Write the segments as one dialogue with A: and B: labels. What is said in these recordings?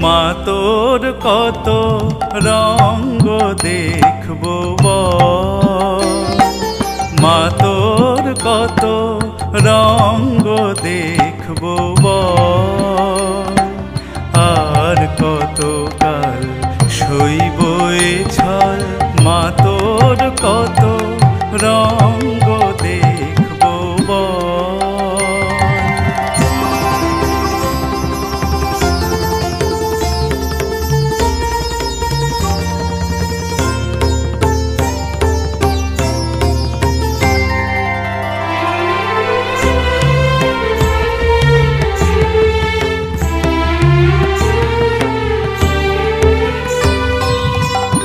A: মা তোর কত রঙ্গ দেখবো মা তোর কত রঙ্গ দেখবো আর কত কাল সইব এ ছল মা তোর কত রঙ্গ দেখবো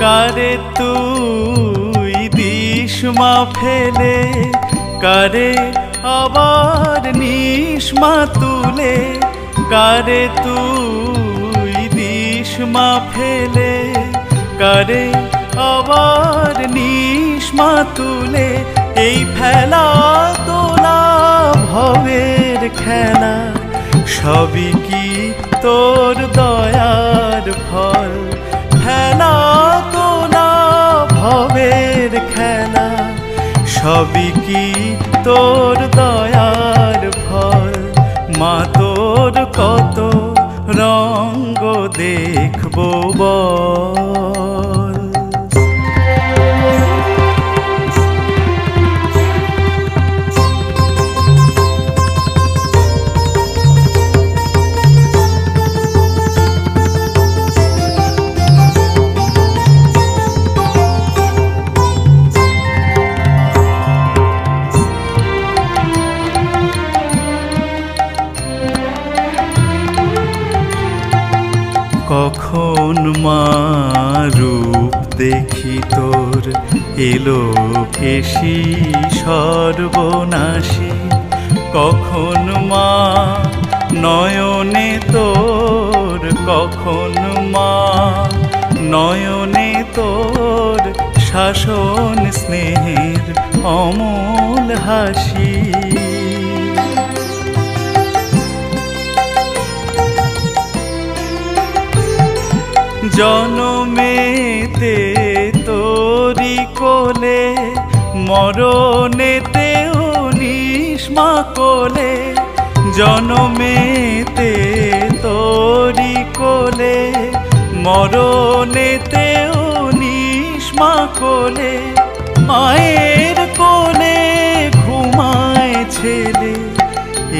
A: কারে তুই দিস মা ফেলে কারে আবার নিস মা তুলে কারে তুই দিস মা ফেলে কারে আবার নিস মা তুলে এই ফেলা তোলা ভবের খেলা সবই কি তোর দয়ার ফল খেলা তোলা ভবের খেলা সবই কি তোর দয়ার ফল মা তোর কত রঙ্গ দেখবো বল কখন মা রূপ দেখি তোর এলো কেশি সর্বনাশী কখন মা নয়নে তোর কখন মা নয়নে তোর শাসন স্নেহের অমল হাসি জনমেতে তোরি কোলে মরণেতেও নিস মা কোলে জনমেতে তোরি কোলে মরণেতেও নিস মা কোলে মায়ের কোলে ঘুমায় ছেলে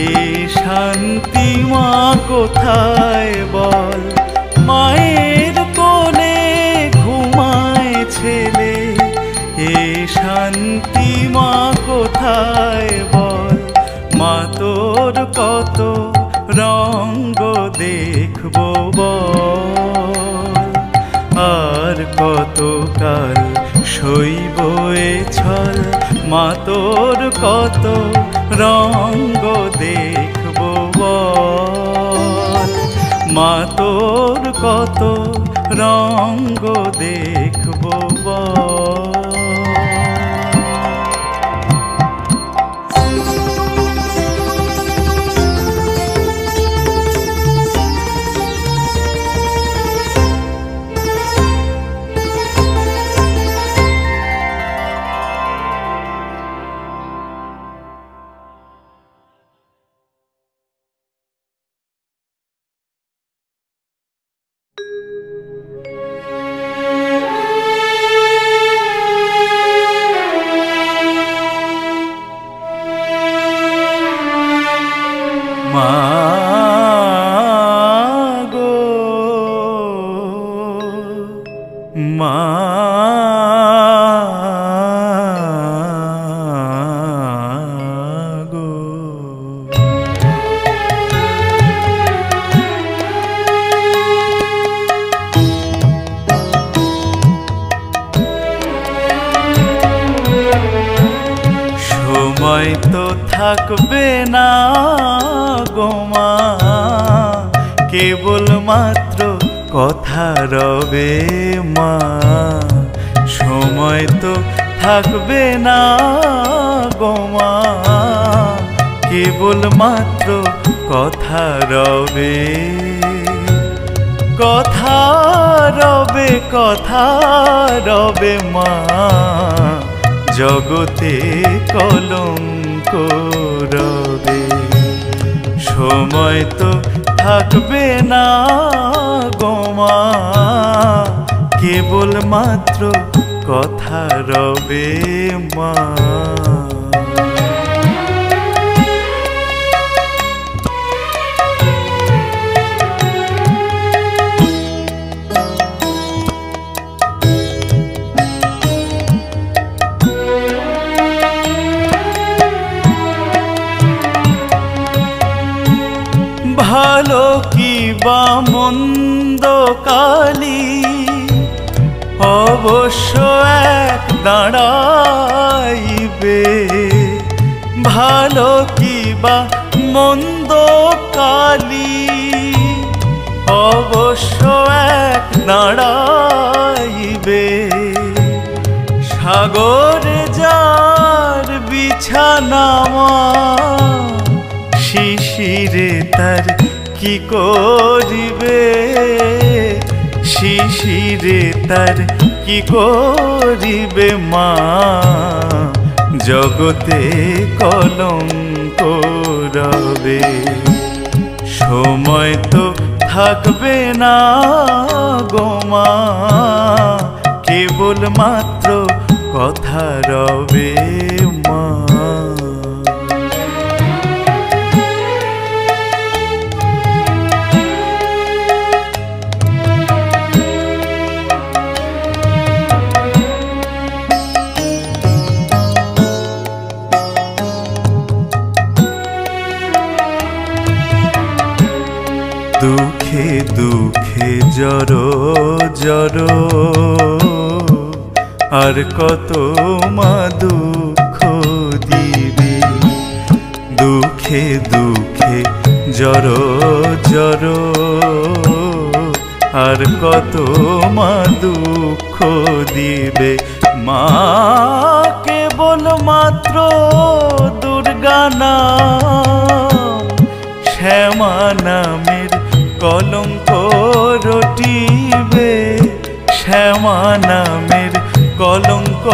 A: এ শান্তি মা কোথায় বল মায়ের কোলে ঘুমায় ছেলে এ শান্তি মা কোথায় বল মা তোর কত রঙ্গ দেখবো বল আর কত কাল সইব এ ছল মা তোর কত রঙ্গ দেখবো বল মা তোর কত রঙ্গ দেখবো থাকবে না গো মা কেবল মাত্র কথা রবে মা সময় তো থাকবে না গো মা কেবল মাত্র কথা রবে কথা রবে মা জগতে কলঙ্ক রবে। সময় তো থাকবে না গো মা, কেবল মাত্র কথা রবে মা। ভালো কি বা মন্দ কালি অবশ্য এক দাঁড়াইবে। ভালো কি বা মন্দ কালি অবশ্য এক দাঁড়াইবে। সাগরে যার বিছানা শিশিরে তার কি করিবে, শিশিরে তার কি করিবে মা জগতে কলঙ্ক রবে। সময় তো থাকবে না গো মা, কেবল মাত্র কথা রবে মা। দুঃখে দুঃখে জড়ো জড়ো আর কত মা দুঃখ দিবে। দুঃখে দুঃখে জড়ো জড়ো আর কত মা দুঃখ দিবে। মা কেবল মাত্র দুর্গা নাম, শ্যামা নামের কলঙ্ক রটিবে। শ্যামা নামের কলঙ্ক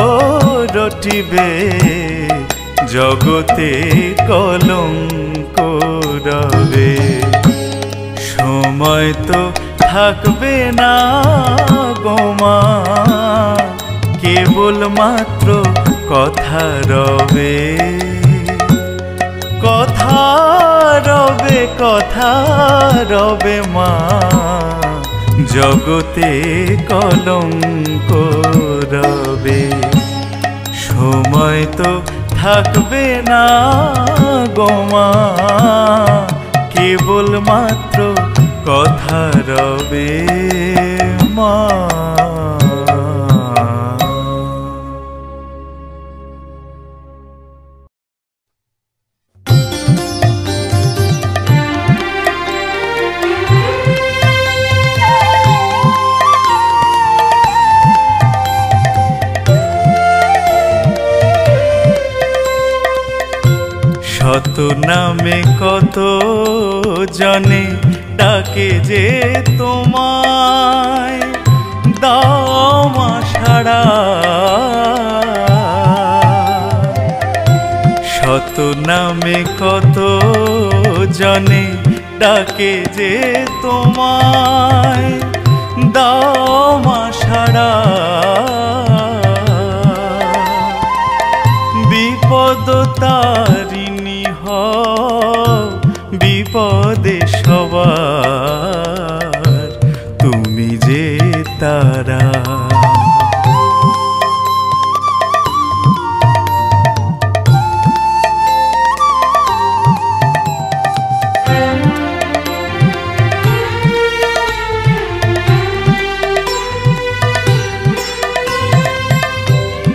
A: রটিবে জগতে কলঙ্ক রবে। সময় তো থাকবে না গো মা, কেবল মাত্র কথা রবে। কথা রবে মা জগতে কলঙ্ক রবে। সময় তো থাকবে না গো মা, কেবল মাত্র কথা রবে মা। শত নামে কত জনে ডাকে যে তোমায়, দাও মা সাড়া। শত নামে কত জনে ডাকে যে তোমায়, দাও মা সাড়া। বিপদ তারিণী বিপদে সবার তুমি যে তারা।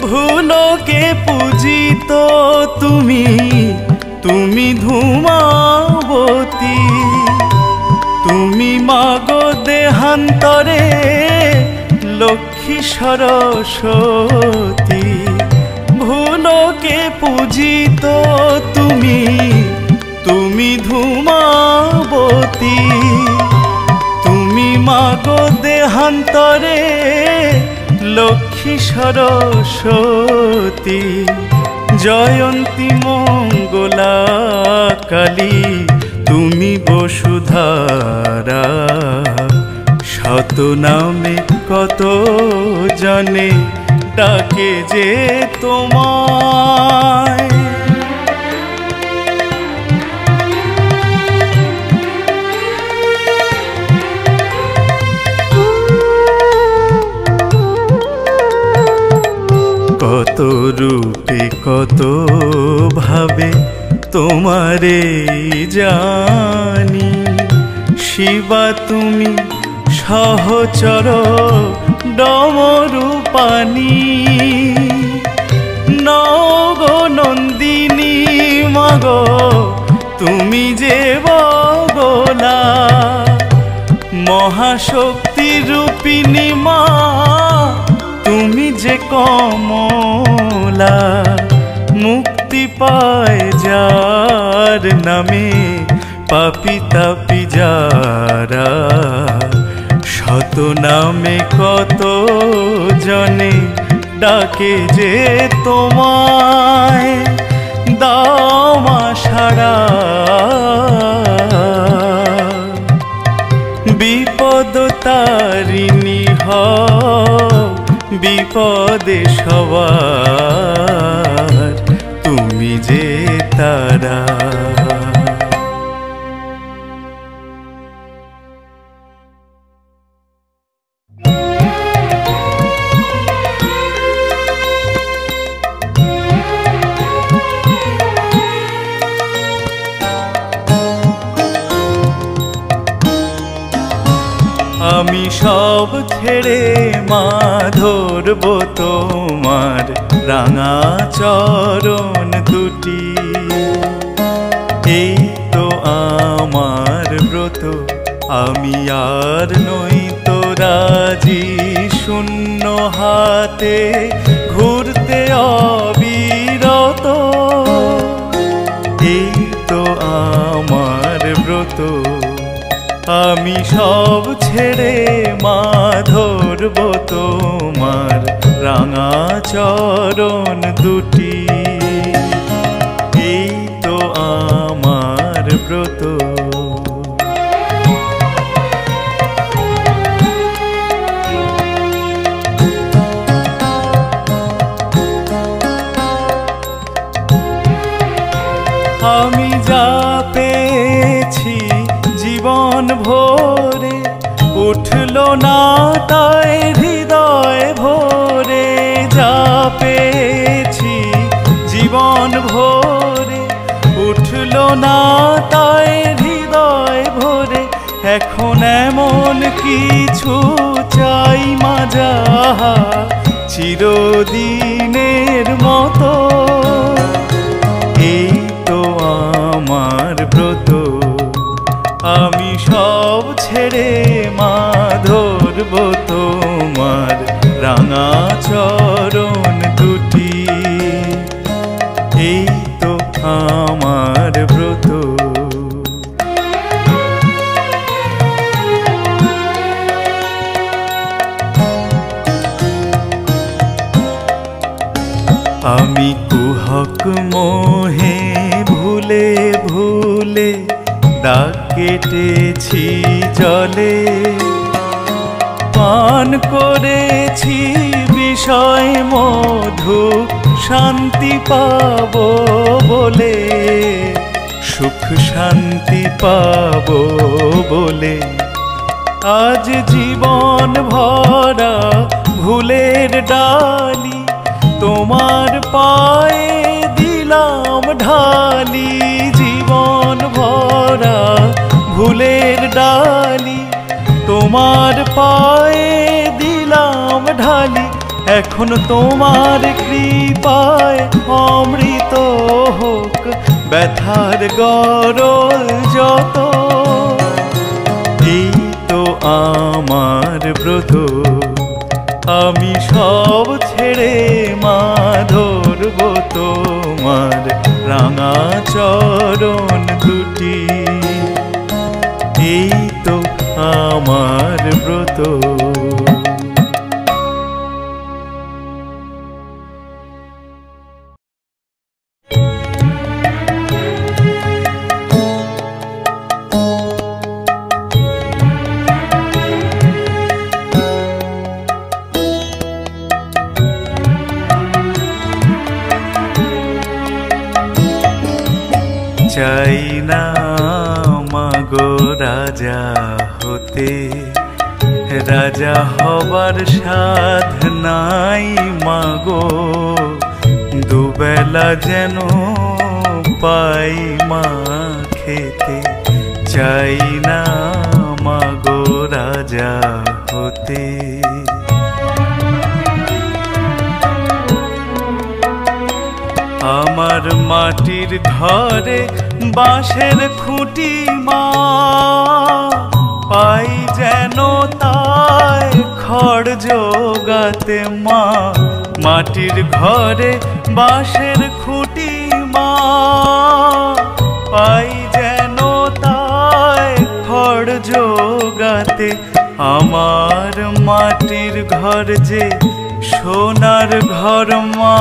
A: ভুলোকে পূজিত তুমি, তুমি ধূমাবতী। তুমি মাগো দেহান্তরে লক্ষ্মী সরস্বতী। ভুলোকে পূজিত তুমি, তুমি ধূমাবতী। তুমি মা মাগো দেহান্তরে লক্ষ্মী সরস্বতী জয়ন্তী মঙ্গলা কালী তুমি বসুধারা। শত নামে কত জনে ডাকে যে তোমায়, কত রূপে কত ভাবে তোমারে জানি। শিবা তুমি সহচর ডমরূপাণী, নগো নন্দিনী মাগো তুমি যে বগলা। মহাশক্তি রূপিণী মা তুমি যে কমলা। মুক্তি পায় যার নামে পাপী তাপী যারা। শত নামে কত জনে ডাকে যে তোমায়, দাও মা সাড়া। বিপদ তারিণী হও বিপদে সবার তুমি যে তারা। আমি সব ছেড়ে মা ধরব তোমার রাঙা চরণ দুটি। এই তো আমার ব্রত, আমি আর নই তো রাজি শূন্য হাতে ঘুরতে অবিরত। এই তো আমার ব্রত, আমি সব ছেড়ে মা ধরব তোমার রাঙা চরণ দুটি। এই তো আমার ব্রত। আমি যা পেয়েছি জীবন ভরে, উঠল না তাই হৃদয় ভরে। যা পেয়েছি জীবন ভরে, উঠল না তাই হৃদয় ভরে। এখন এমন কিছু চাই মা যাহা চিরদিনের মতো। এই তো আমার ব্রত, আমি সব ছেড়ে মা ধরব তোমার রাঙা চরণ দুটি। এই তো আমার ব্রত। আমি কুহক মোহে ভুলে ভুলে দাগ কেটেছি জলে। পান করেছি বিষয় মধু শান্তি পাবো বলে, সুখ শান্তি পাবো বলে। আজ জীবন ভরা ভুলের ডালি তোমার পায়ে দিলাম ঢালি। জীবন ভরা ভুলের ডালি তোমার পায়ে দিলাম ঢালি। এখন তোমার কৃপায় অমৃত হোক ব্যথার গরল যত। এই তো আমার ব্রত, আমি সব ছেড়ে মা ধরব তোমার রাঙা চরণ দুটি। এই তো আমার ব্রত। চাই না মাগো রাজা হতে, রাজা হবার সাধ নাই মাগো, দুবেলা যেন পাই মা খেতে। চাই না মাগো রাজা হতে। আমার মাটির ঘরে বাঁশের খুঁটি মা, পাই যেন তাই খড় জোগাতে মা। মাটির ঘরে বাঁশের খুঁটি মা, পাই যেন তাই খড় জোগাতে। আমার মাটির ঘর যে সোনার ঘর মা,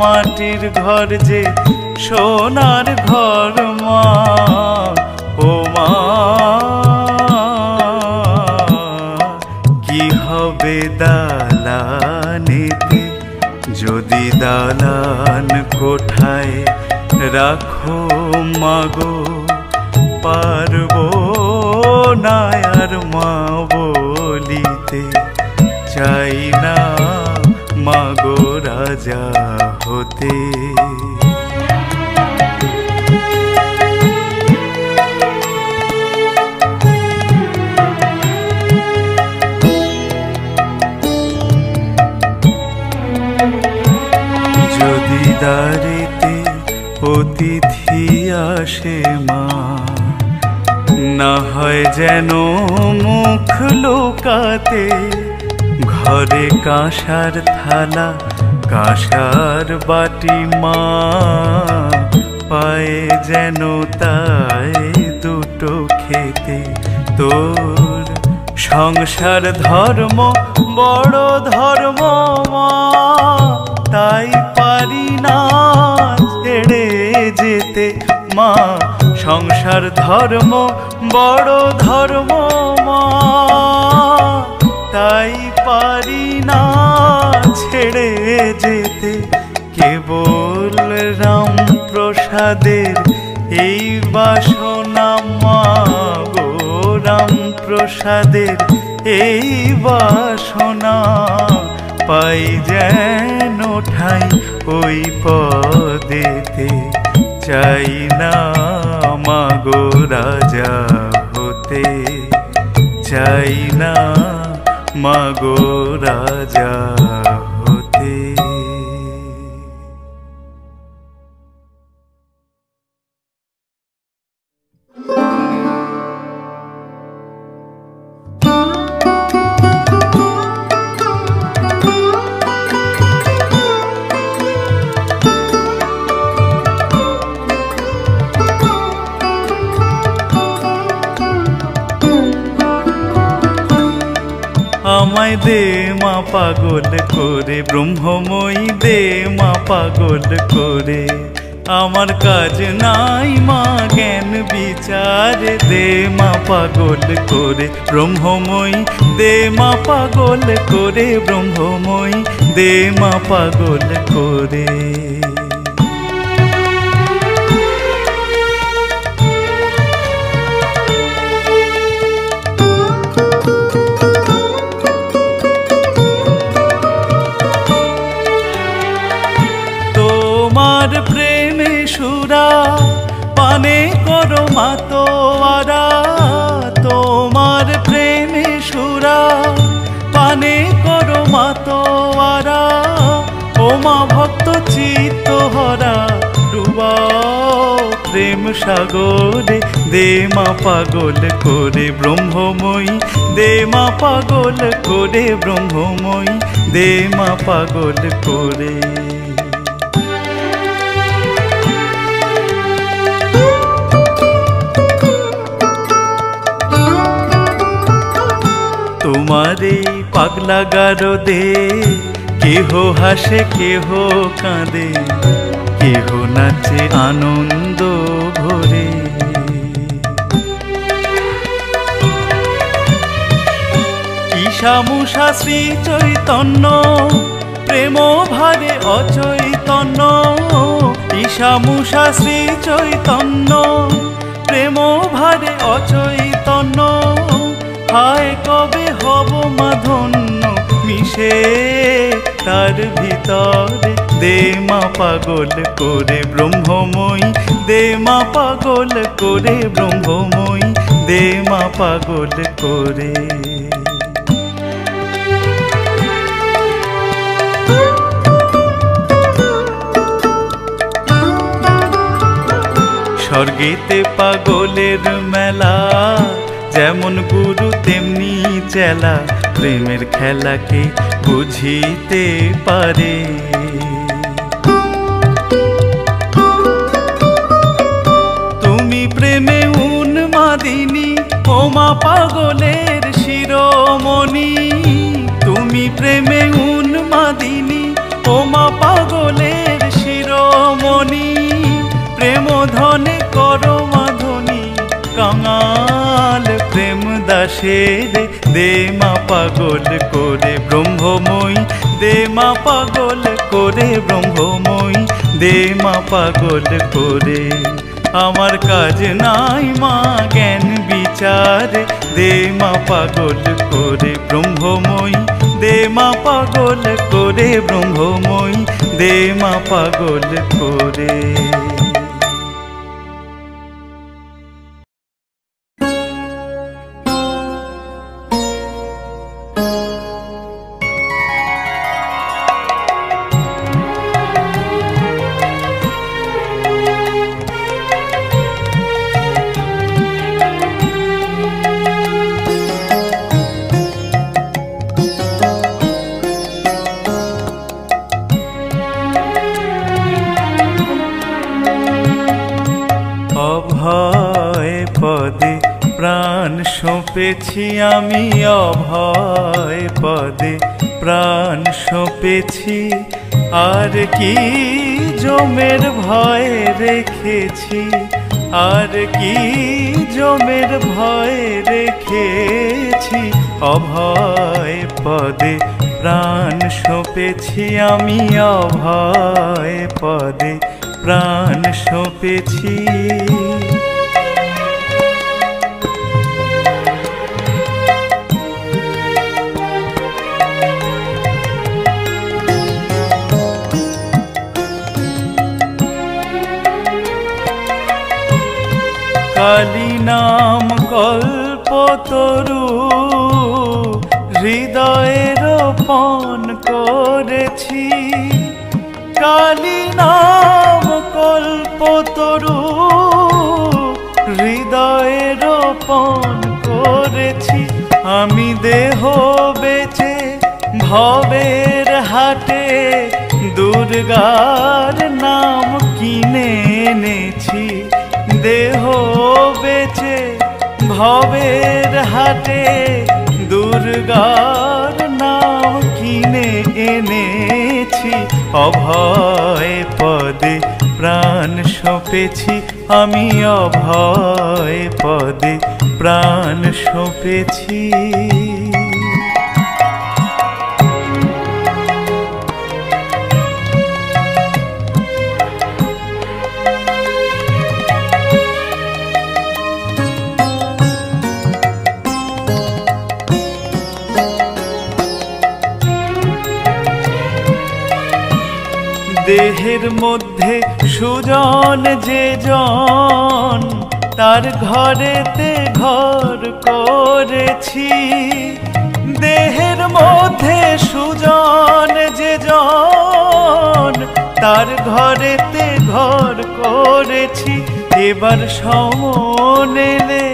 A: মাটির ঘর যে সোনার ঘর মা। ও মা কি হবে দালানেতে, যদি দালান কোঠায় রাখো মাগো, পারবো না আর মা বলিতে। চাই না মাগো রাজা হতে। যদি দ্বারেতে অতিথি আসে মা, না হয় যেন মুখ লুকাতে। ঘরে কাঁসার থালা কাঁসার বাটি মা, পায়ে যেন তাই দুটো খেতে। তোর সংসার ধর্ম বড় ধর্ম মা, তাই পারি না ছেড়ে যেতে মা। সংসার ধর্ম বড় ধর্ম মা, তাই পারি না ছেড়ে যেতে। কেবল রাম প্রসাদের এই বাসনা মা গো, রাম প্রসাদের এই বাসনা। পাই যেন ঠাই ওই পদেতে। চাই না মাগো রাজা হতে। চাই না মাগো রাজা হতে। আমায় দে মা পাগল করে, ব্রহ্মময়ী দে মা পাগল করে। আমার কাজ নাই মা জ্ঞান বিচার, দে মা পাগল করে ব্রহ্মময়ী, দে মা পাগল করে ব্রহ্মময়ী, দে মা পাগল করে। প্রেমে সুরা পানে করো মাতোয়ারা, তোমার প্রেমে সুরা পানে করো মাতোয়ারা। ও মা ভক্ত চিত্ত হরা ডুবাও প্রেম সাগরে, দে মা পাগল করে ব্রহ্মময়ী, দে মা পাগল করে ব্রহ্মময়ী, দে মা পাগল করে। তোমার এই পাগলা গারদে কেহ হাসে কেহ কাঁদে, কেহ নাচে আনন্দ ভরে। ঈশামুষা শ্রী চৈতন্য প্রেম ভারে অচৈতন্য, ঈশামুষা শ্রী চৈতন্য প্রেম ভারে অচৈতন্য। হায় কবে হব মা ধন্য মিশে তার ভিতরে, দে মা পাগল করে ব্রহ্মময়ী, দে মা পাগল করে ব্রহ্মময়ী, দে মা পাগল করে। স্বর্গেতে পাগলের মেলা, যেমন গুরু তেমনি চেলা, প্রেমের খেলাকে বুঝিতে পারে। তুমি প্রেমে উন্মাদিনী ওমা পাগলের শিরোমণি, তুমি প্রেমে উন্মাদিনী ওমা পাগলের শিরোমণি। প্রেম ধনে করো মাধনী কাঙাল প্রেম দাসের, দে মা পাগল করে ব্রহ্মময়ী, দে মা পাগল করে ব্রহ্মময়ী, দে মা পাগল করে। আমার কাজ নাই মা জ্ঞান বিচারে, দে মা পাগল করে ব্রহ্মময়ী, দে মা পাগল করে ব্রহ্মময়ী, দে মা পাগল করে। অভয় পদে প্রাণ সঁপেছি আমি, অভয় পদে প্রাণ সঁপেছি। আর কি জমের ভয় রেখেছি, আর কি জমের ভয় রেখেছি। অভয় পদে প্রাণ সঁপেছি আমি, অভয় পদে প্রাণ সঁপেছি। কালী নাম কল্পতরু হৃদয়ে রোপণ করেছি, কালী নাম কল্পতরু হৃদয়ে রোপণ করেছি। আমি দেহ বেচে ভবের হাটে দুর্গার নাম কিনে এনেছি, দেহ বেচে ভবের হাটে দুর্গার নাম কিনে এনেছি। অভয় পদে প্রাণ সঁপেছি আমি, অভয় পদে প্রাণ সঁপেছি। দেহের মধ্যে সুজন যে জন, তার ঘরেতে ঘর করেছি। দেহের মধ্যে সুজন যে জন, তার ঘরেতে ঘর করেছি। এবার সমন এলে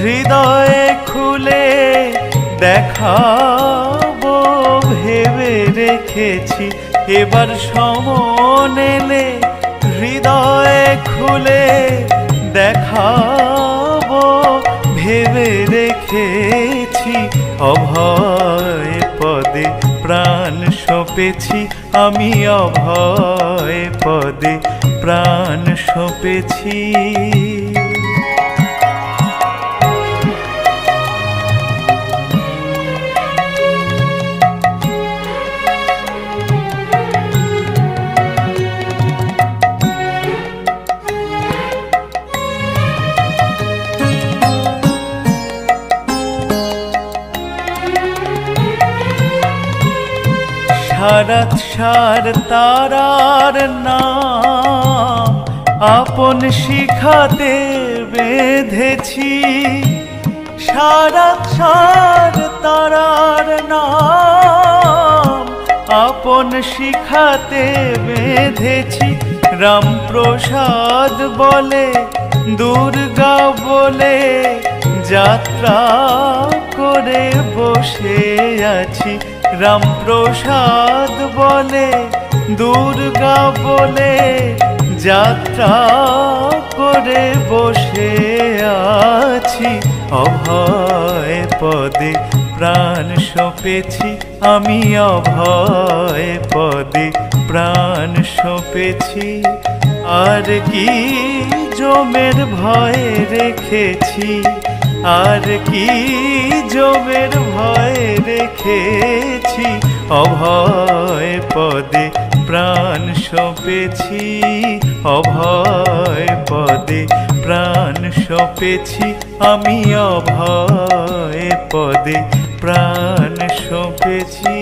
A: হৃদয়ে খুলে দেখাবো ভেবে রেখেছি। এবার সমন এলে হৃদয়ে খুলে দেখাবো ভেবে রেখেছি। রেখেছি, অভয় পদে প্রাণ সঁপেছি আমি, অভয় পদে প্রাণ সঁপেছি। সারাত সার তারার নাম আপন শিখাতে বেঁধেছি, সারাত সার তারার নাম আপন শিখাতে বেঁধেছি। রামপ্রসাদ বলে দুর্গা বলে যাত্রা করে বসে আছি, রামপ্রসাদ বলে দুর্গা বলে যাত্রা করে বসে আছি, অভয় পদে প্রাণ সঁপেছি আমি, অভয় পদে প্রাণ সঁপেছি। আর কি জমের ভয় রেখেছি, আর কি জমের ভয় রেখেছি, অভয় পদে প্রাণ সঁপেছি, অভয় পদে প্রাণ সঁপেছি আমি, অভয় পদে প্রাণ সঁপেছি।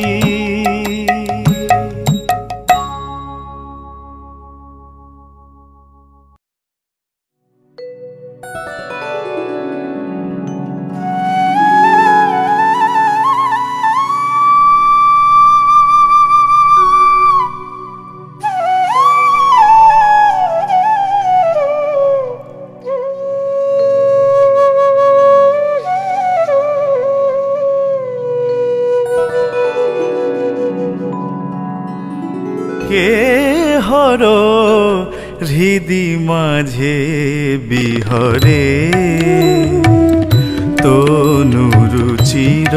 A: কে হর হৃদি মাঝে বিহরে, তনুরুচির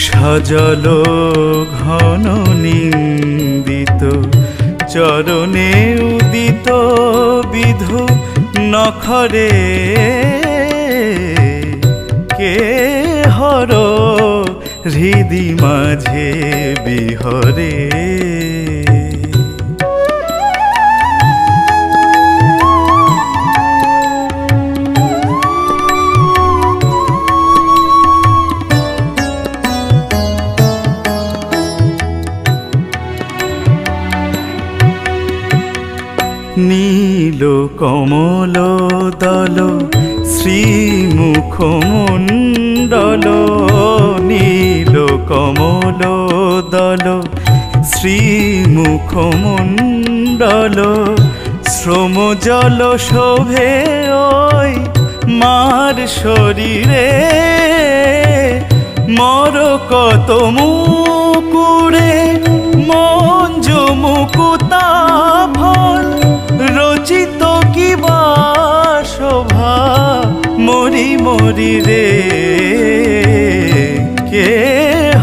A: সজল ঘন নিন্দিত, চরণে উদিত বিধু নখরে। কে হর হৃদি মাঝে বিহরে, নীল কমল দল শ্রীমুখমণ্ডল, নীল কমল দল শ্রীমুখমণ্ডল, শ্রম জল শোভে ওই মার শরীরে। মরকত মুকুরে মঞ্জু মুকুতা ফল, রচিত কিবা শোভা মরি মরি রে। কে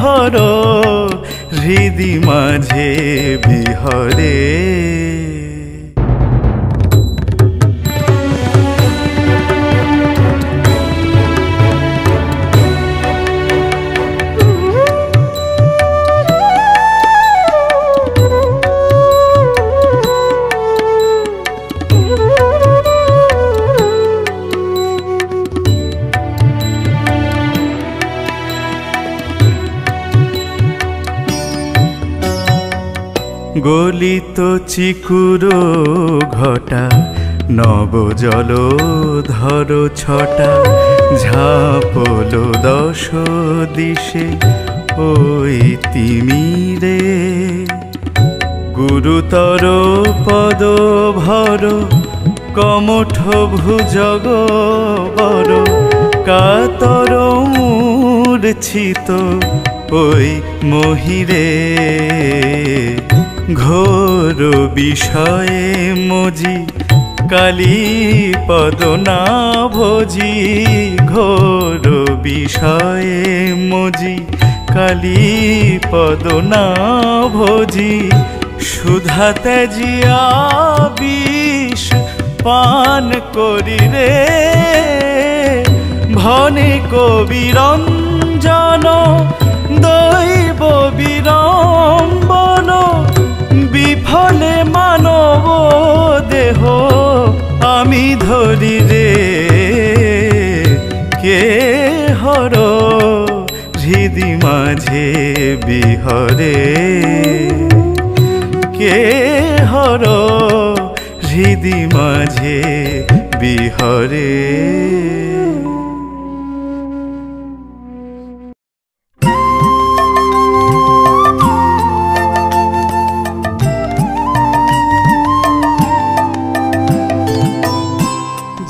A: হর হৃদি মাঝে বিহরে, গলিত চিকুর ঘটা নব জল ধর ছটা, ঝাপল দশ দিশে ওই তিমিরে। গুরুতর পদ ভর কমঠ ভুজগ বর, কাতর মূর্ছিত ওই মহিরে। ঘোর বিষয়ে মজি কালী পদনা ভোজি ঘোর বিষয়ে মজি কালী পদনা ভোজি সুধা তেজিয়া বিষ পান করি রে ভনে কবিরঞ্জন দৈব বিড়ম্বন বিফলে মানব দেহ আমি ধরি রে কে হর হৃদি মাঝে বিহরে কে হর হৃদি মাঝে বিহরে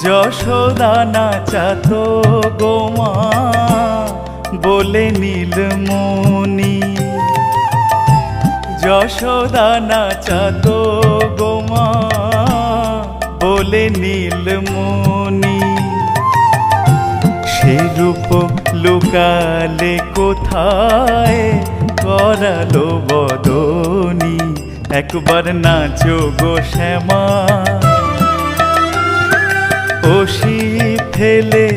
A: যশোদা নাচাতো গোমা বলে নীলমণি যশোদা নাচাতো গোমা বলে নীলমণি সে রূপ লুকালে কোথায় করালো বদনি একবার নাচো গো শ্যামা ওষি ফেলে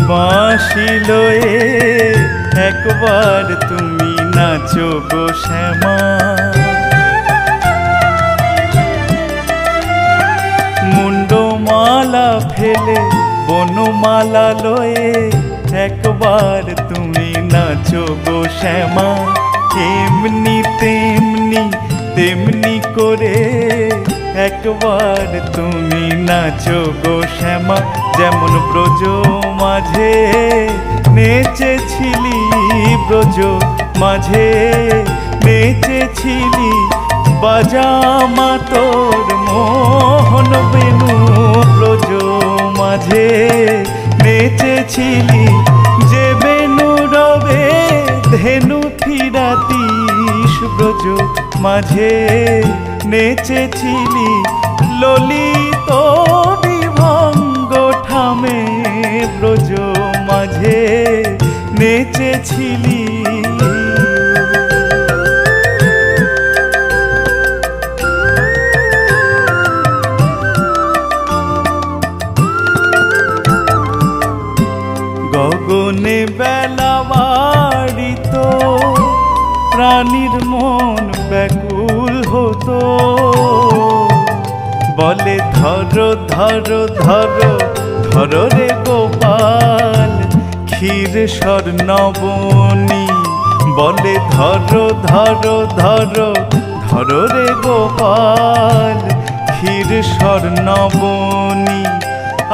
A: বাঁশি লয়ে একবার তুমি নাচো গো শ্যামা মুন্ডমালা ফেলে বনমালা লয়ে একবার তুমি নাচো গো শ্যামা এমনি তেমনি তেমনি করে একবার তুমি নাচো গো শ্যামা যেমন ব্রজ মাঝে নেচেছিলি ব্রজ মাঝে নেচেছিলি বাজামা তোর মোহন বেনু ব্রজ মাঝে নেচেছিলি যে বেনু রবে ধেনু ফিরাতিস ব্রজ মাঝে নেচেছিলি ললিত বিভঙ্গ ঠামে ব্রজ মাঝে নেচেছিলি গগনে বেলা বাড়িত প্রাণীর মন ব্যাকুল হতো বলে ধরো ধরো ধরো ধরো রে গোপাল ক্ষীর স্বর্ণবনি বলে ধরো ধরো ধরো ধরো রে গোপাল ক্ষীর স্বর্ণবনি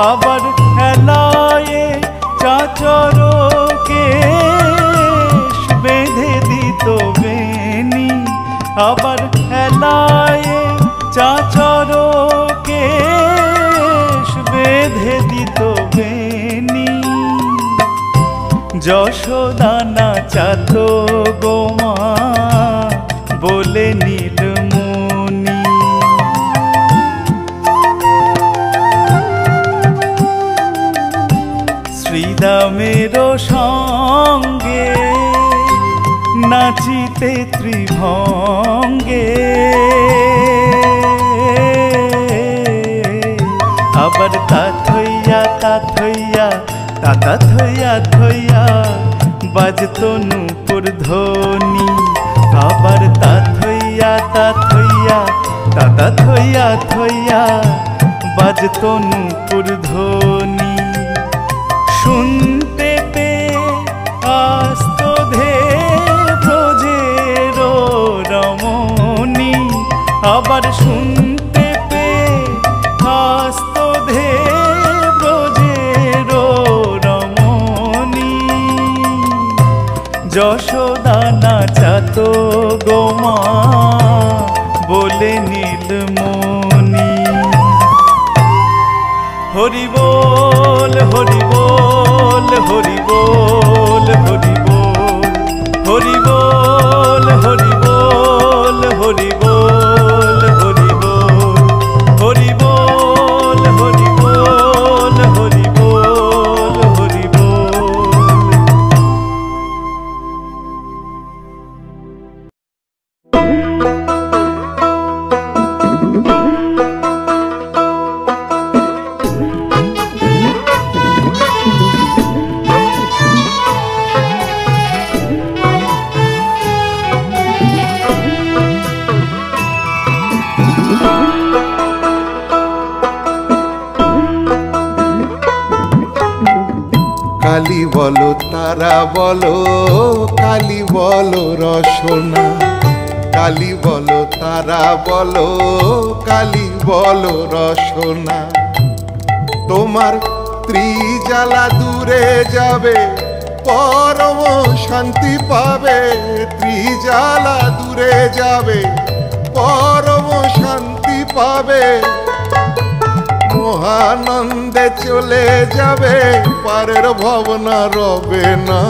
A: আবার হেলায়ে চাচরকে বেঁধে দিত বেনি আবার হেলায়ে চাচরকে বেঁধে দিত বেনি যশোদা নাচাতো গোমা বলে নীলমণি শ্রীদামের সঙ্গে নাচিতে ত্রিভঙ্গে আবার তা থইয়া তা থইয়া বাজতো নূপুর ধ্বনি আবার তা থইয়া বাজতো নূপুর ধ্বনি শুনতে পে আস্ত ধে ব্রজের রমণী আবার শুনতে পে আস্ত ধে ব্রজের রমণী যশোদা নাচাতো গোমা বলে নীলমণি হরি বল হরি বল হরি বল হরি বল হরি বল হরি বল হরি বল হরি বল হরি বল
B: বলো তারা বলো কালী বলো রসনা, কালী বলো তারা বলো কালী বলো রসনা। তোমার ত্রিজালা দূরে যাবে পরম শান্তি পাবে, ত্রিজালা দূরে যাবে পরম শান্তি পাবে, মহানন্দে চলে যাবে পারের ভাবনা রবে না।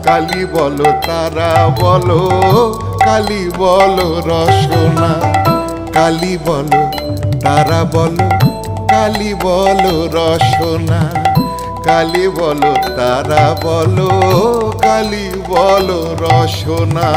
B: কালী বলো তারা বলো কালী বলো রসনা, কালী বলো তারা বলো কালী বলো রসনা, কালী বলো তারা বলো কালী বলো রসনা।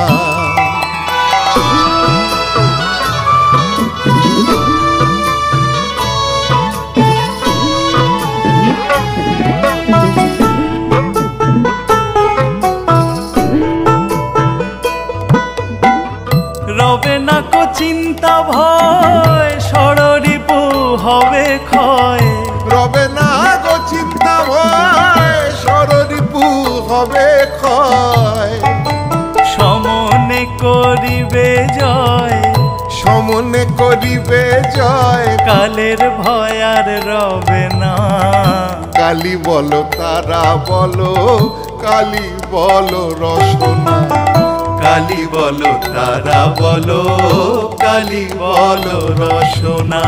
A: রবে না কো চিন্তা ভয় ষড়রিপু হবে ক্ষয়,
B: রবে না গো চিন্তা ভয় ষড়রিপু হবে ক্ষয়,
A: সমনে করিবে জয়,
B: সমনে করিবে জয়,
A: কালের ভয় আর রবে না।
B: কালী বলো তারা বলো কালী বলো রসনা,
A: কালী বলো তারা বলো কালী বলো রসনা।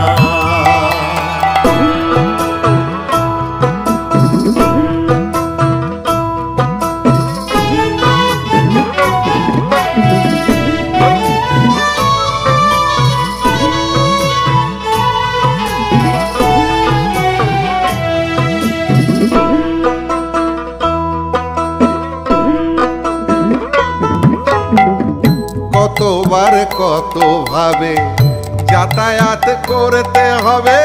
B: কতবার কত ভাবে যাতায়াত করতে হবে,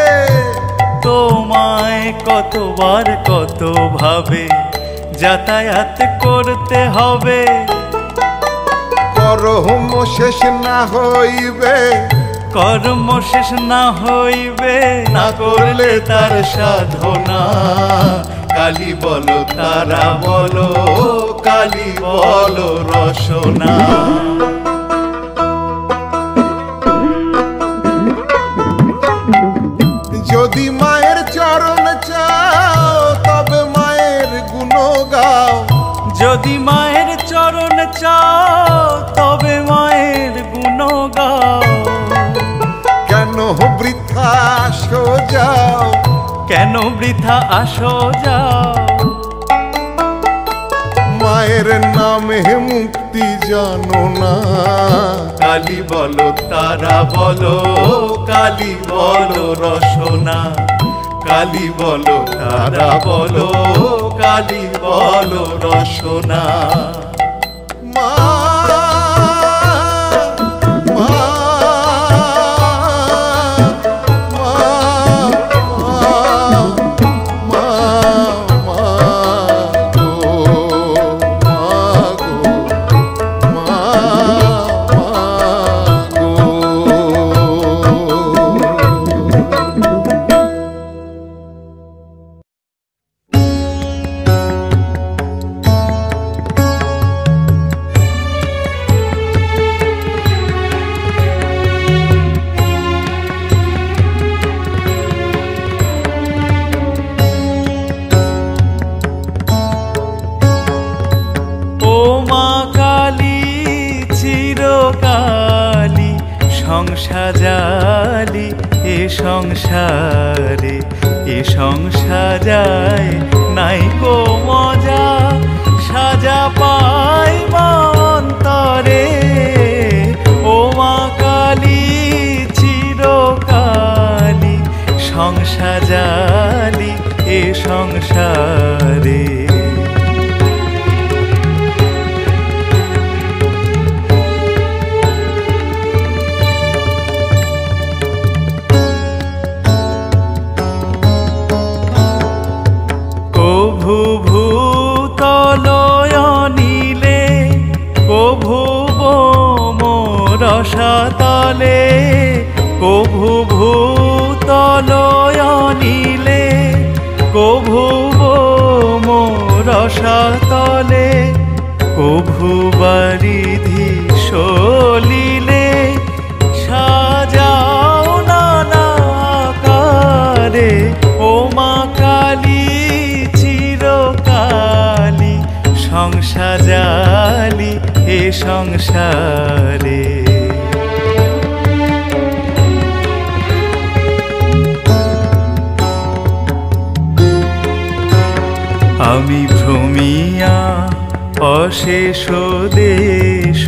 A: তোমায় কতবার কত ভাবে যাতায়াত করতে হবে,
B: কর্ম শেষ না হইবে,
A: কর্ম শেষ না হইবে না করলে তার সাধনা। কালী বলো তারা বলো কালী বলো রসনা।
B: যদি মায়ের চরণ চাও তবে মায়ের গুণ গাও,
A: যদি মায়ের চরণ চাও তবে মায়ের গুণ গাও,
B: কেন বৃথা আসো যাও,
A: কেন বৃথা আসো যাও,
B: মায়ের নামে মুক্তি জানো না।
A: কালী বলো তারা বলো কালী বলো রসনা, কালী বলো তারা বলো কালী বলো রসনা।
B: মা
A: সংসাজালি এ সংসারে এ সংসাজায় নাই কো মজা, সাজা পাই মা অন্তরে। ও মা কালী চিরকালী সংসাজালি এ সংসারে। রসাতলে কভু ভূতলয় নীলে কভু মোর রসাতলে কভু বারিধি সলিলে সাজাও নানা আকারে ও মা কালী চিরকালী সংসাজালি এ সংসারে। আমি ভ্রমিয়া অশেষ দেশ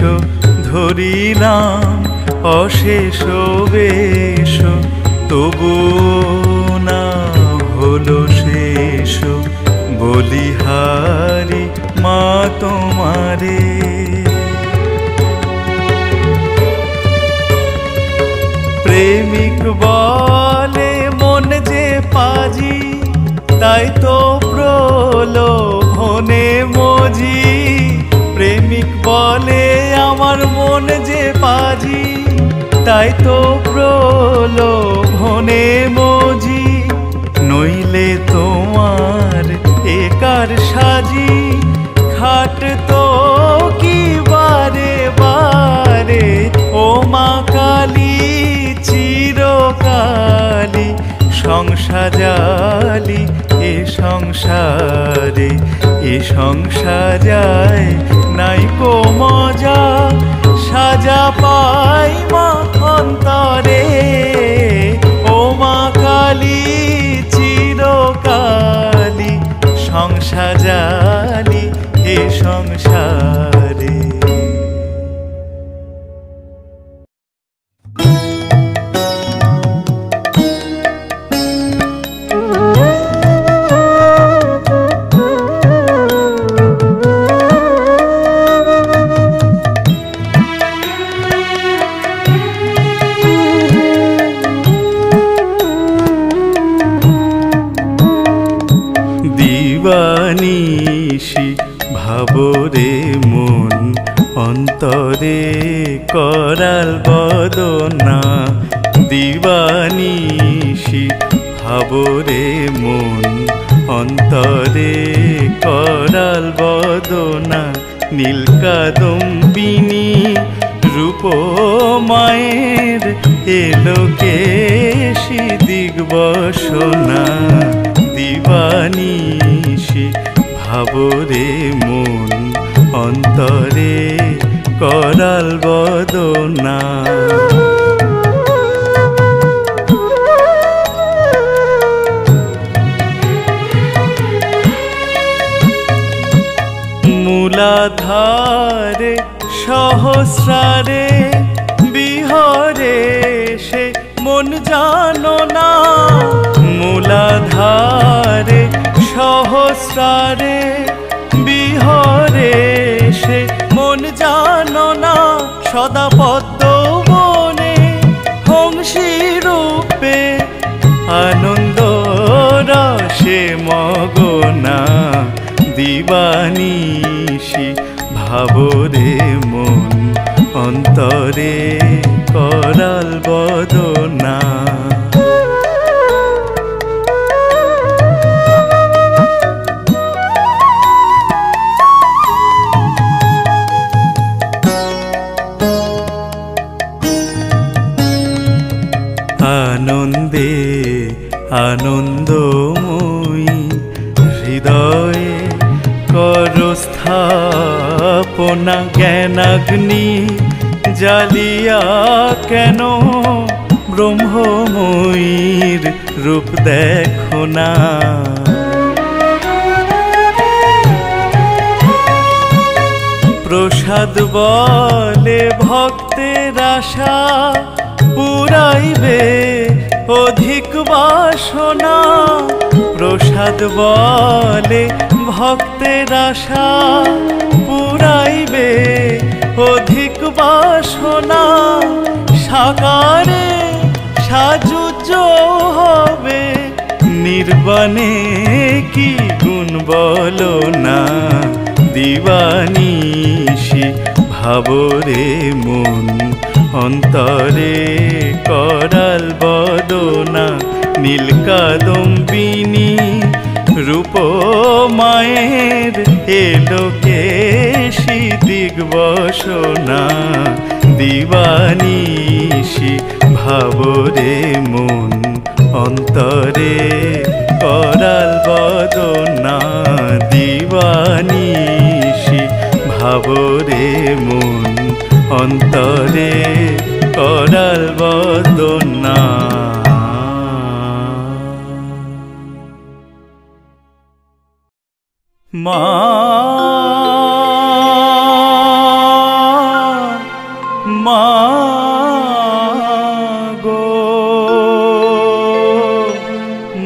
A: ধরিলাম অশেষ বেশ, তবু না হলো শেষ বলিহারি মা তোমারে। প্রেমিক বলে মন যে পাজি, তাই তো প্রলোভনে মজি। প্রেমিক বলে আমার মন যে পাজি, তাই তো প্রলোভনে মজি। নইলে তোমার একার সাজি, খাট তো কি বারে বারে ও মা কালী চিরকালী সংসাজালি এ সংসারে। এ সংসারায় নাই কো মজা, সাজা পাই মা অন্তরে ও মা কালী চিরকালী সংসাজালি এ সংসারে। দিবানিশি ভাবরে মন অন্তরে করাল বদনা। দিবানিশি ভাবরে মন অন্তরে করাল বদনা। নীলকাদম্বিনী রূপ মায়ের এলোকেশি দিগ্বসনা। দিবানিশি ভাবরে মন অন্তরে করাল বদনা। মূলাধারে সহস্রারে বিহরে সে মন জানো না। মূলাধারে সহস্রারে বিহরে সে মন জানো না। সদা পদ্ম বনে হংসী রূপে আনন্দ রসে মগনা। দিবানিশি ভাবরে মন অন্তরে করাল বদনা। আনন্দে আনন্দময়ী হৃদয়ে কর স্থাপনা। জ্ঞানাগ্নি জ্বালিয়া কেন ব্রহ্মময়ীর রূপ দেখো না। প্রসাদ বলে ভক্তের আশা, পুরাইবে অধিক বাসনা। প্রসাদ বলে ভক্তের আশা, পুরাইবে অধিক বাসনা। সাকারে সাজুজ্য হবে, নির্বাণে কি গুণ বলো না। দিবানিশি ভাবরে মন অন্তরে করাল বদনা। নীলকাদম্বিনী রূপ মায়ের এলো কেশি দিগ্বসনা দিবানিশি ভাবরে মন অন্তরে করাল বদনা দিবানিশি ভাবরে মন অন্তরে করাল বদনা মা মা গো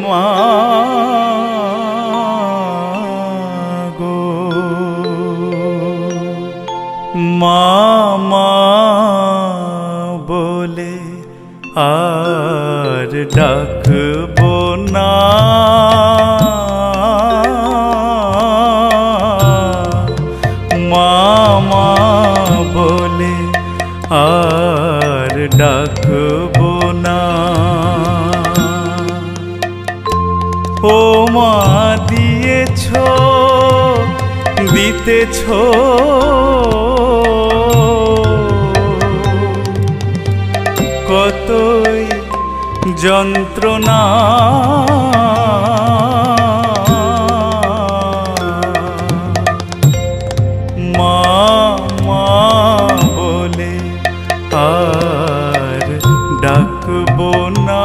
A: মা গো মা মা বলে আর ডাকবো না মামা বলে আর ডাকবো না ও মা দিয়েছ দিতেছ কতই যন্ত্রণা আর ডাকবো না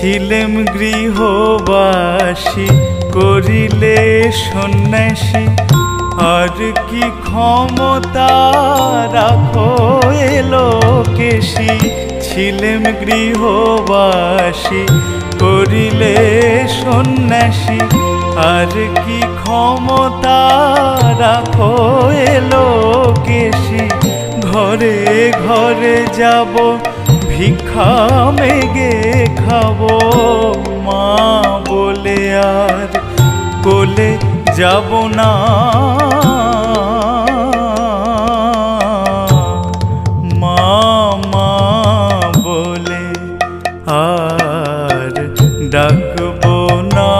A: ছিলেম গৃহবাসী করিলে সন্ন্যাসী আর কি ক্ষমতা রাখো এলো কেশি ছিলেম গৃহবাসী করিলে সন্ন্যাসী আর কি ক্ষমতা রাখো এলো কেশি ঘরে ঘরে যাব ভিক্ষা মেগে খাবো মা বলে আর কোলে যাব না মা মা বলে আর ডাকবো না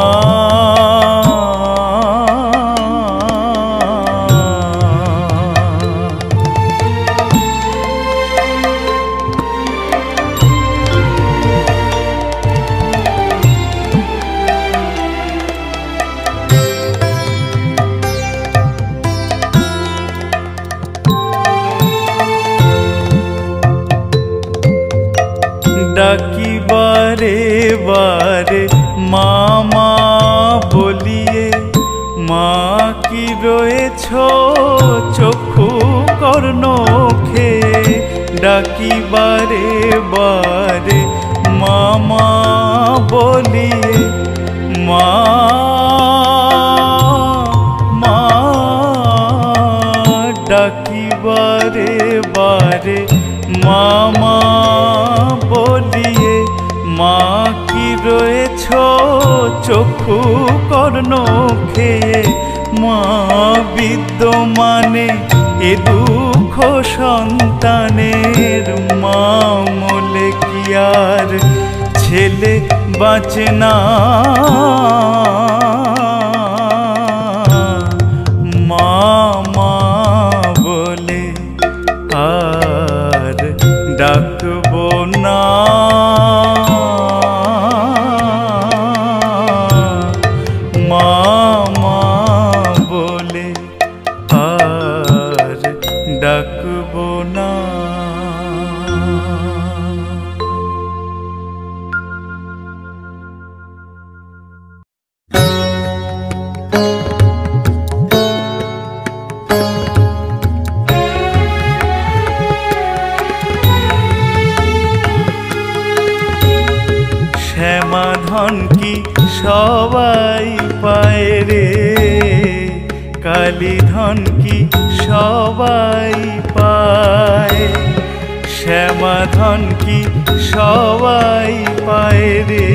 A: ডাকি বারে বারে মামা বলিয়ে মা কি রয়েছ চক্ষু কর্ণ খেয়ে ডাকি বারে বারে মামা বলিয়ে মা মা ডাকি বারে বারে মামা বলিয়ে মা কি রয়েছ চক্ষু কর্ণ খেয়ে মা বিদ্যমানে এ দুঃখ সন্তানের মা মলে কি আর ছেলে বাঁচে না মা মা বলে আর ডাকবো না মা মা বলে আর ডাকবো না শ্যামাধন কি সবাই পায় রে কালী ধন কি সবাই পায়, শ্যামা ধন কি সবাই পায় রে,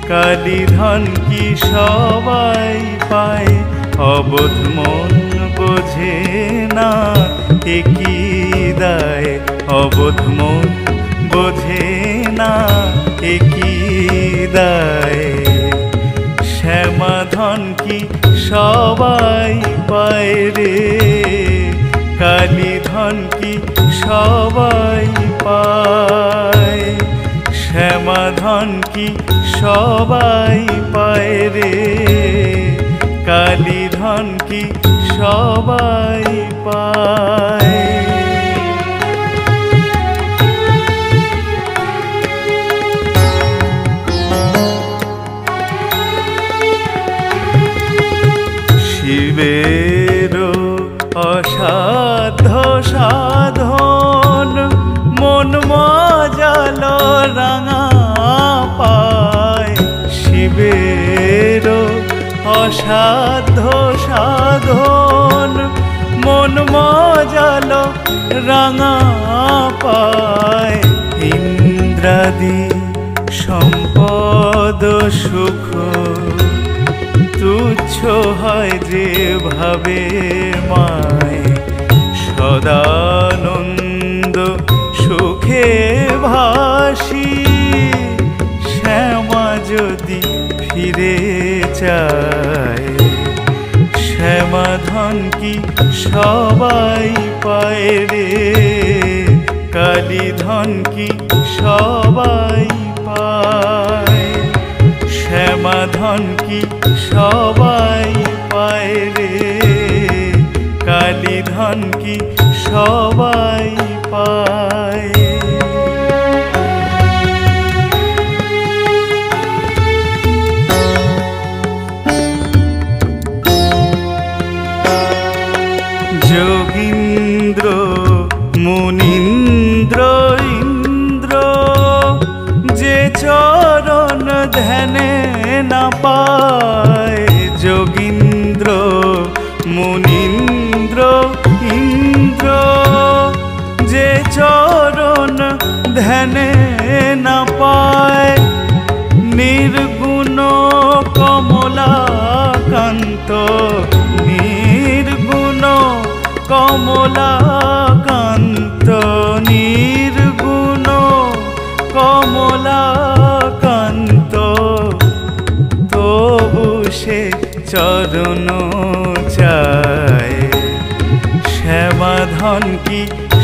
A: কালী ধন কি সবাই পায়। অবোধ মন বোঝে না একই দায়, অবোধ মন বোঝে না একই দায়। শ্যামা ধন কি সবাই পায় রে, কালী ধন কি সবাই পায়, শ্যামা ধন কি সবাই পায় রে, কালী ধন কি সবাই পায়। শিবের অসাধ্য সাধন মন মজাল রাঙা পায়, শিবের অসাধ্য সাধন মন মজাল রাঙা পায়। ইন্দ্রাদি সম্পদ সুখ তুচ্ছ হয় যে ভাবে মায়, সদানন্দ সুখে ভাসি শ্যামা যদি ফিরে চায়। শ্যামা ধন কি সবাই পায় রে, কালী ধন কি সবাই পায়, শ্যামা ধন কি সবাই পায় রে, কালী ধন কি সবাই পায়। যোগীন্দ্র মুনীন্দ্র ইন্দ্র যে চরণ ধ্যানে না পায়, যোগীন্দ্র মুনীন্দ্র ইন্দ্র যে চরণ ধ্যানে না পায়। নির্গুণ কমলাকান্ত, নির্গুণ কমলাকান্ত, নির্গুণ কমলাকান্ত, তবু সে চরণ চায়। শ্যামা ধন কি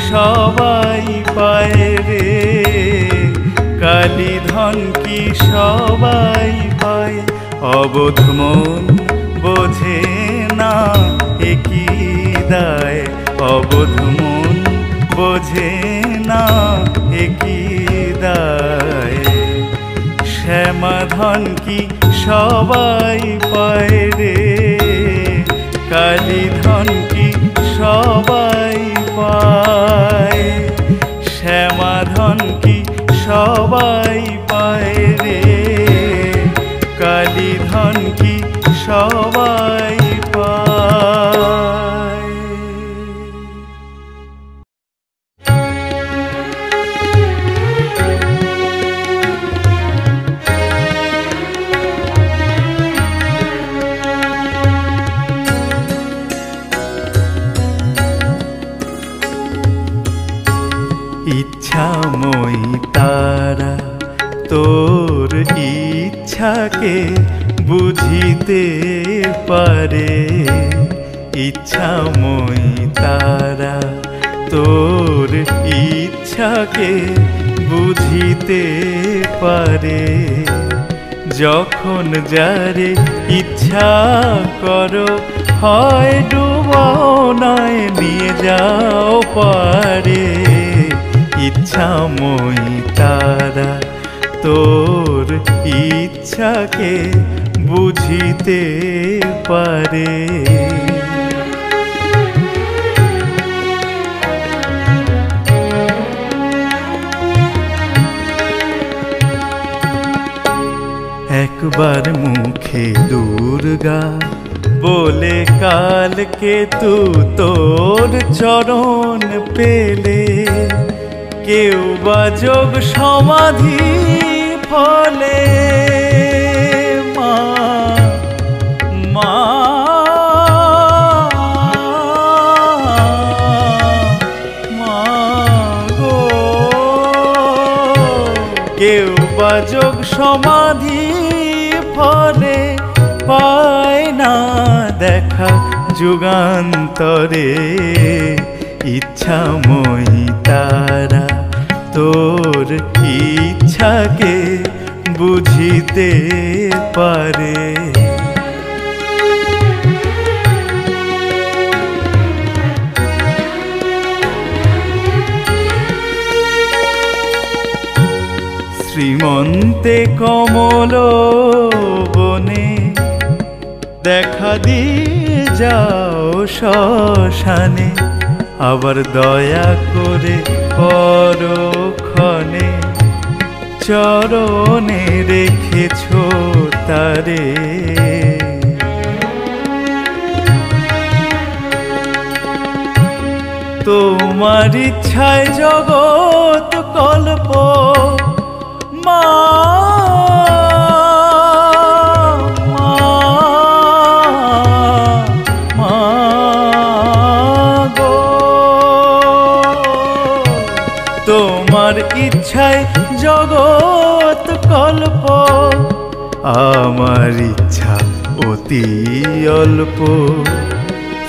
A: সবাই পায় রে, কালী ধন কি সবাই পায়। অবোধ মন বোঝে না একই দায়, অবোধ মন বোঝে না একই দায়। শ্যামা ধন কি সবাই পায় রে, কালী ধন কি সবাই পায়, শ্যামা ধন কি সবাই পায় রে, কালী ধন কি সবাই পায়। ইচ্ছাময়ী তারা তোর ইচ্ছাকে বুঝিতে পারে, ইচ্ছাময়ী তারা তোর ইচ্ছাকে বুঝিতে পারে। যখন যারে ইচ্ছা করো হয় ডুবাও নয় নিয়ে যাও পারে। ইচ্ছাময়ী তারা তোর ইচ্ছাকে বুঝিতে পারে। একবার মুখে দুর্গা বলে কালকে তু তোর চরণ পেলে, কেউ বা যোগ সমাধি ফলে। মা মা মা গো, কেউ বা যোগ সমাধি ফলে পায় না দেখা যুগান্তরে। ইচ্ছাময়ী তারা তোর ইচ্ছাকে বুঝিতে পারে। শ্রীমন্তে কমল বনে দেখা দিয়ে যাও শ্মশানে, আবার দয়া করে পরক্ষণে চরণে রেখেছ তারে। তোমার ইচ্ছায় জগৎ কল্প মা তোমার ইচ্ছায় জগৎ কল্প, আমার ইচ্ছা অতি অল্প।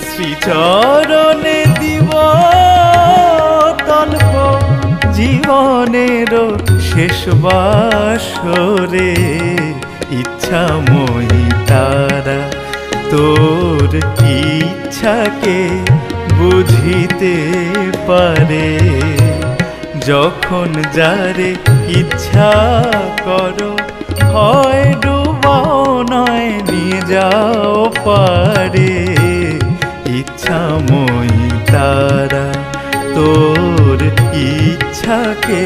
A: শ্রীচরণে দিব তল্প, জীবনের শেষ বাসরে। ইচ্ছাময়ী তারা তোর ইচ্ছাকে বুঝিতে পারে। যখন যারে ইচ্ছা করো, হয় ডুবাও নয় নিয়ে যাও পারে। ইচ্ছাময়ী তারা তোর ইচ্ছাকে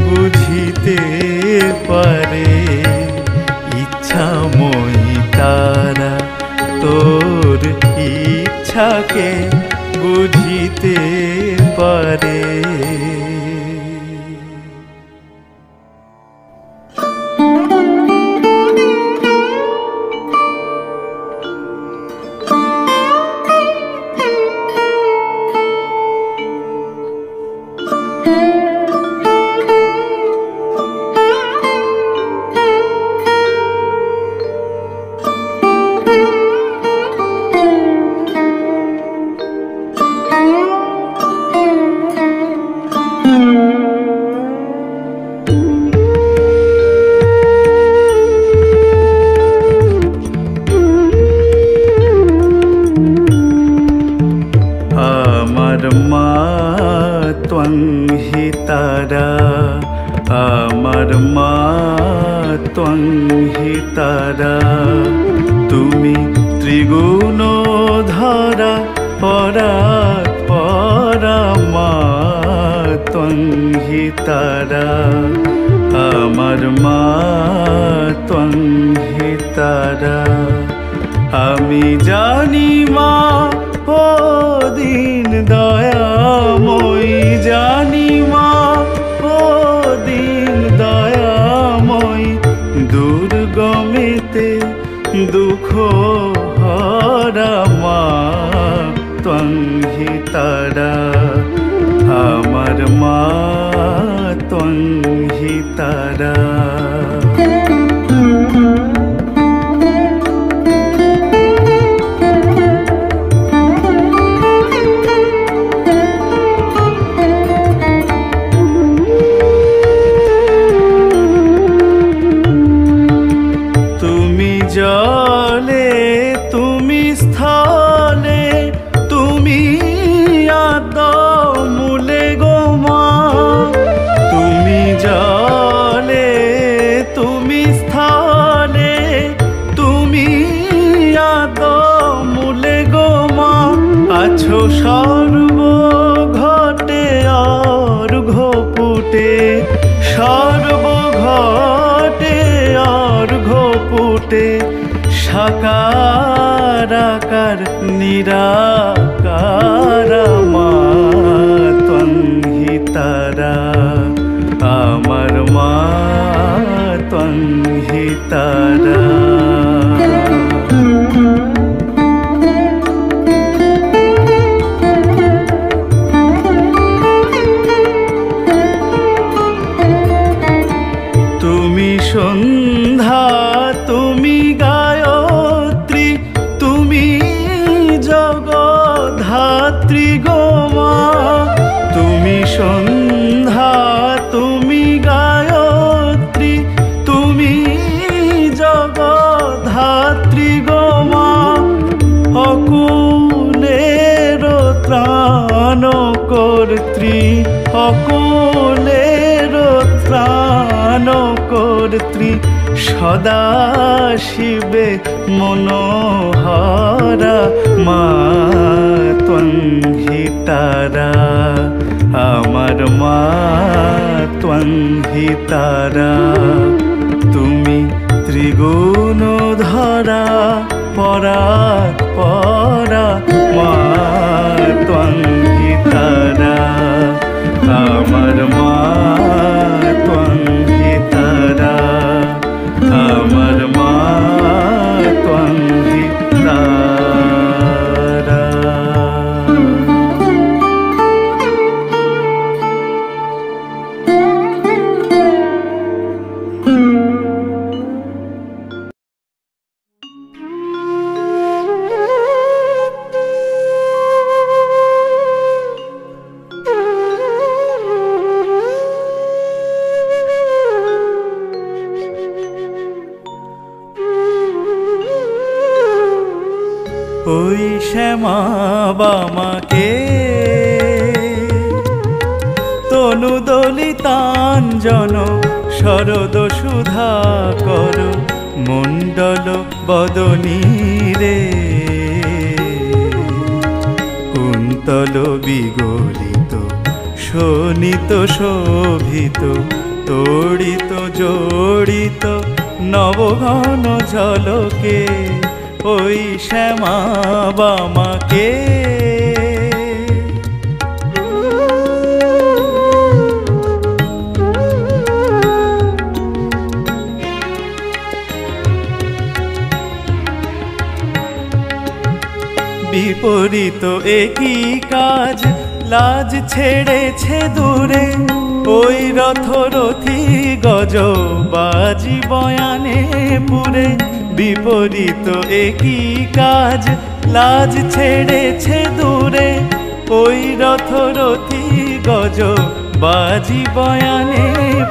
A: বুঝিতে পারে। ইচ্ছাময়ী তারা তোর ইচ্ছাকে বুঝিতে পারে। আমার মা ত্বং হি তারা, তুমি ত্রিগুণ ধরা পরা মা ত্বং হি তারা। আমার মা ত্বং হি তারা। আমি জানি মা ও দিন দয়াময়ী, জানি মা ও দিন দয়াময়ী। দুর্গমেতে দুঃখ হরা মা ত্বং হি তারা। আমার মা ত্বং হি তারা। জলে তুমি স্থলে, তুমি আদমূলে গো মা। তুমি জলে তুমি স্থলে, তুমি আদমূলে গো মা। আছো সর্বঘটে অর্ঘ পুটে, সর্বঘটে অর্ঘ পুটে। সাকার নিরাকার নিরাকারা মা ত্বং হি তারা, আমার মা ত্বং হি তারা। তুমি সন্ধ্যা, তুমি গায়ত্রী, তুমি জগদ্ধাত্রী গো মা। তুমি সন্ধ্যা, তুমি গায়ত্রী, তুমি জগদ্ধাত্রী গো মা। অকুলের ত্রাণ কর্ত্রী, অকুলের ত্রাণ কর্ত্রী, সদা শিবে মনোহরা মা ত্বং হি তারা, আমার মা ত্বং হি তারা। তুমি ত্রিগুণ ধরা পরাৎ পরা মা ত্বং হি তারা, আমার মা ত্বং হি তারা, আমার মা ত্বং হি তারা। ওই শ্যামা বামাকে তনু দলিতাঞ্জন শরদ সুধাকর মণ্ডল বদনী রে, কুন্তল বিগলিত শোণিত শোভিত তড়িত জড়িত নবঘন ঝলকে ওই শ্যামা বামাকে। বিপরীত একই কাজ লাজ ছেড়েছে দূরে, ওই রথরথী গজ বাজি বয়ানে পুরে। বিপরীত একই কাজ লাজ ছেড়েছে দূরে, ওই রথরথী গজ বাজি বয়ানে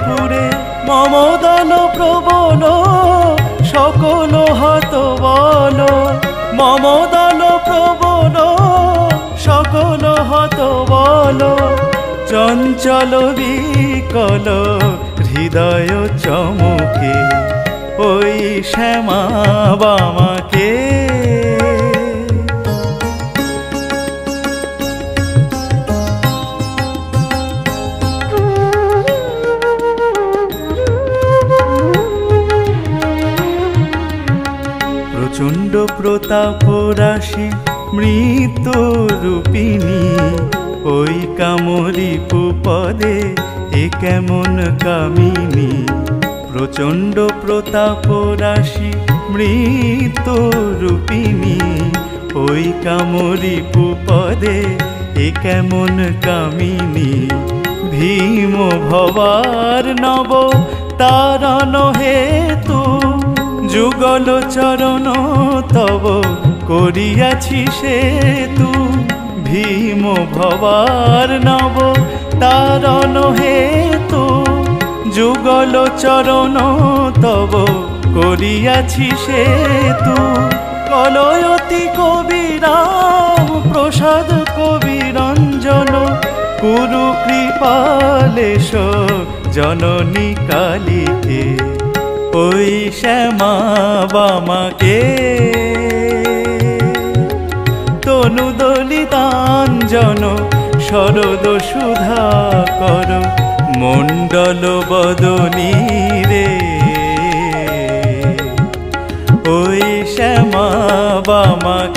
A: পুরে। মমদন প্রবল সকল হত বল, মমদন প্রবল সকল হত বল। চঞ্চল বিকল হৃদয় চমকে ওই শ্যামা বামাকে। প্রচণ্ড প্রতাপ রাশি মৃত্যু রূপিণী, ওই কামরী পদে এ কেমন কামিনী। প্রচণ্ড প্রতাপ রাশি মৃত্যু রূপিণী, ওই কামরী পদে এ কেমন কামিনী। ভীম ভবার নব তারণ হেতু, যুগল চরণ তব করিয়াছি সেতু। ভীম ভবার নব তারণ হেতু, যুগল চরণ তব করিয়াছি সেতু। কলয়তি কবিরাম প্রসাদ কবিরঞ্জন, কুরু কৃপালেশ জননী কালীকে ওই শ্যামা বামাকে। তনু দলিতাঞ্জন শরদ সুধাকর মণ্ডল বদনী রে, ওই শ্যামা বামাকে।